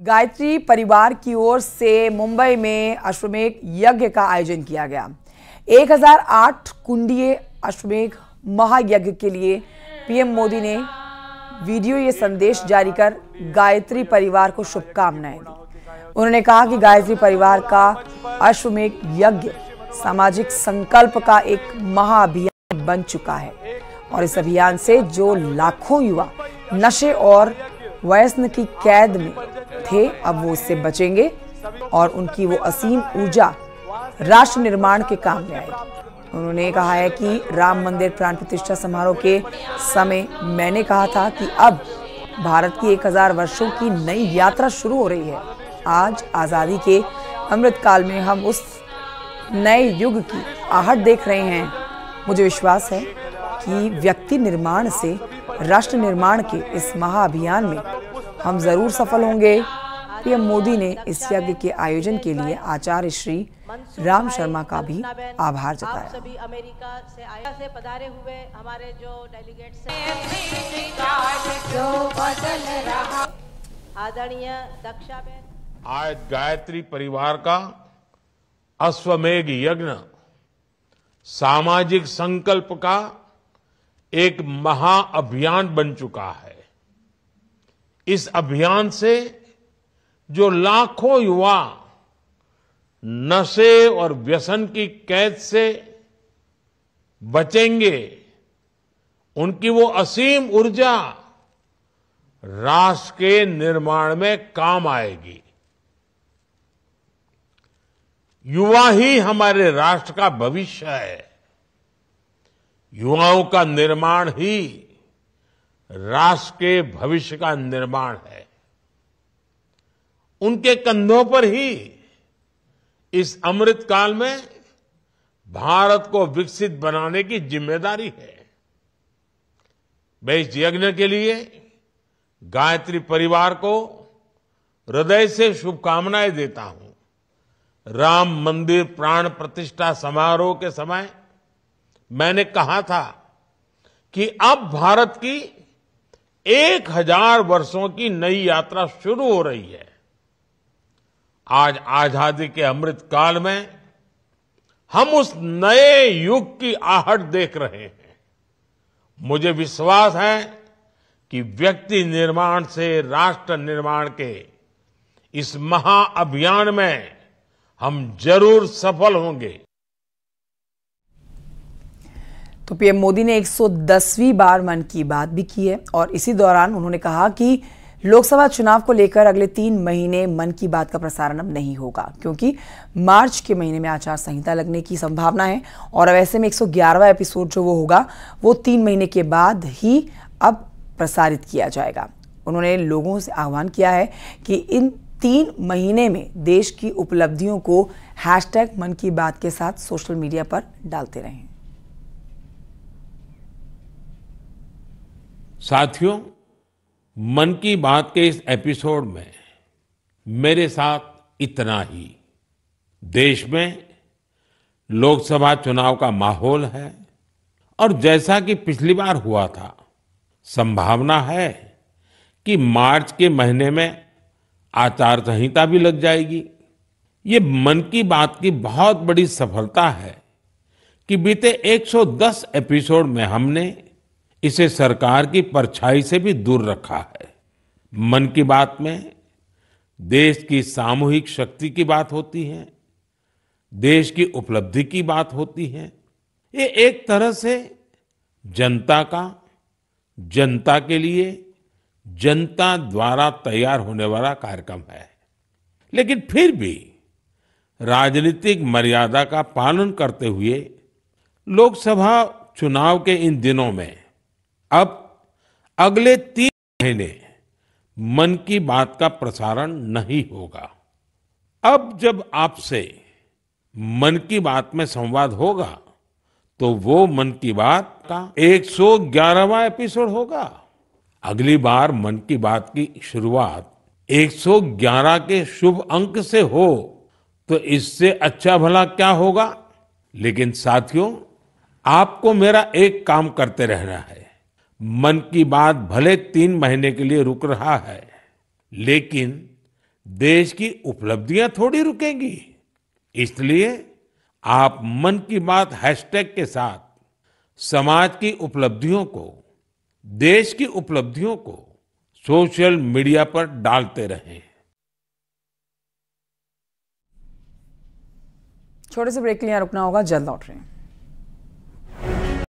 गायत्री परिवार की ओर से मुंबई में अश्वमेध यज्ञ का आयोजन किया गया। 1008 कुंडीय अश्वमेध महायज्ञ के लिए पीएम मोदी ने वीडियो ये संदेश जारी कर गायत्री परिवार को शुभकामनाएं दी। उन्होंने कहा कि गायत्री परिवार का अश्वमेध यज्ञ सामाजिक संकल्प का एक महाअभियान बन चुका है और इस अभियान से जो लाखों युवा नशे और व्यसन की कैद में थे अब वो उससे बचेंगे और उनकी वो असीम ऊर्जा राष्ट्र निर्माण के काम में आएगी। उन्होंने कहा है कि राम मंदिर प्राण प्रतिष्ठा समारोह के समय मैंने कहा था कि अब भारत की 1000 वर्षों की नई यात्रा शुरू हो रही है। आज आज़ादी के अमृत काल में हम उस नए युग की आहट देख रहे हैं। मुझे विश्वास है कि व्यक्ति निर्माण से राष्ट्र निर्माण के इस महाअभियान में हम जरूर सफल होंगे। पीएम मोदी ने इस यज्ञ के आयोजन के लिए आचार्य श्री राम शर्मा का भी आभार जताया। सभी अमेरिका से आया से पधारे हुए हमारे जो डेलीगेट्स हैं, आदरणीय दक्षाबेन। आज गायत्री परिवार का अश्वमेध यज्ञ सामाजिक संकल्प का एक महाअभियान बन चुका है। इस अभियान से जो लाखों युवा नशे और व्यसन की कैद से बचेंगे, उनकी वो असीम ऊर्जा राष्ट्र के निर्माण में काम आएगी। युवा ही हमारे राष्ट्र का भविष्य है। युवाओं का निर्माण ही राष्ट्र के भविष्य का निर्माण है। उनके कंधों पर ही इस अमृत काल में भारत को विकसित बनाने की जिम्मेदारी है। मैं इस यज्ञ के लिए गायत्री परिवार को हृदय से शुभकामनाएं देता हूं। राम मंदिर प्राण प्रतिष्ठा समारोह के समय मैंने कहा था कि अब भारत की 1000 वर्षों की नई यात्रा शुरू हो रही है। आज आजादी के अमृत काल में हम उस नए युग की आहट देख रहे हैं। मुझे विश्वास है कि व्यक्ति निर्माण से राष्ट्र निर्माण के इस महाअभियान में हम जरूर सफल होंगे। तो पीएम मोदी ने 110वीं बार मन की बात भी की है और इसी दौरान उन्होंने कहा कि लोकसभा चुनाव को लेकर अगले 3 महीने मन की बात का प्रसारण अब नहीं होगा क्योंकि मार्च के महीने में आचार संहिता लगने की संभावना है और अब ऐसे में 111वां एपिसोड जो वो होगा वो 3 महीने के बाद ही अब प्रसारित किया जाएगा। उन्होंने लोगों से आह्वान किया है कि इन 3 महीने में देश की उपलब्धियों को हैशटैग मन की बात के साथ सोशल मीडिया पर डालते रहें। साथियों, मन की बात के इस एपिसोड में मेरे साथ इतना ही। देश में लोकसभा चुनाव का माहौल है और जैसा कि पिछली बार हुआ था, संभावना है कि मार्च के महीने में आचार संहिता भी लग जाएगी। ये मन की बात की बहुत बड़ी सफलता है कि बीते 110 एपिसोड में हमने इसे सरकार की परछाई से भी दूर रखा है। मन की बात में देश की सामूहिक शक्ति की बात होती है, देश की उपलब्धि की बात होती है। ये एक तरह से जनता का, जनता के लिए, जनता द्वारा तैयार होने वाला कार्यक्रम है। लेकिन फिर भी राजनीतिक मर्यादा का पालन करते हुए लोकसभा चुनाव के इन दिनों में अब अगले 3 महीने मन की बात का प्रसारण नहीं होगा। अब जब आपसे मन की बात में संवाद होगा तो वो मन की बात का 111वां एपिसोड होगा। अगली बार मन की बात की शुरुआत 111 के शुभ अंक से हो तो इससे अच्छा भला क्या होगा। लेकिन साथियों, आपको मेरा एक काम करते रहना है। मन की बात भले 3 महीने के लिए रुक रहा है, लेकिन देश की उपलब्धियां थोड़ी रुकेंगी। इसलिए आप मन की बात हैशटैग के साथ समाज की उपलब्धियों को, देश की उपलब्धियों को सोशल मीडिया पर डालते रहें। छोटे से ब्रेक के लिए यहाँ रुकना होगा, जल्द लौट रहे हैं।